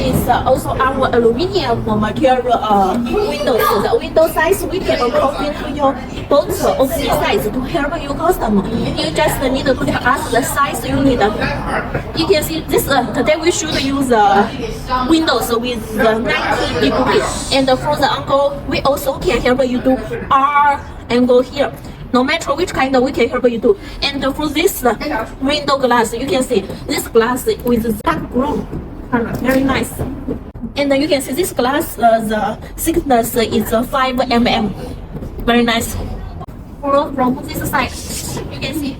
is also our aluminum material windows. The window size we can according to your both oversea size to help you custom. You just need to tell us the size you need. You can see this today we should use windows with 90 degrees, and for the angle we also can help you do R angle here. No matter which kind we can help you do. And for this window glass, you can see this glass with dark brown color, very nice. And you can see this glass, the thickness is 5 mm, very nice. From this side, you can see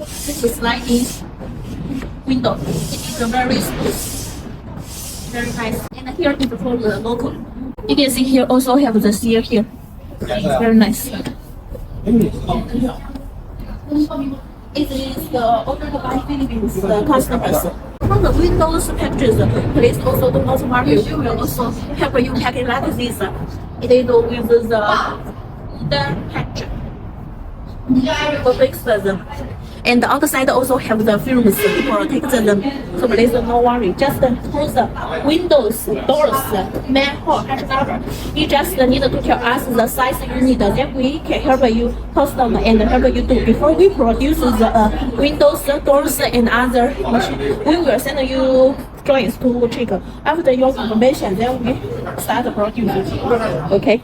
this is sliding window. It is very smooth, very nice. And here is for the local. You can see here also have the seal here, very nice. It is ordered by Philippines customers. For the Windows packages, please also do not worry. We will also help you pack it like this. It is with the package. For fix them. And the outside also have the films to protect them. So please don't worry. Just close the windows, doors, manhole, hatchcover. You just need to tell us the size you need. Then we can help you custom and help you do. Before we produce the windows, doors, and other machine, we will send you drawings to check. After your confirmation, then we start producing. Okay.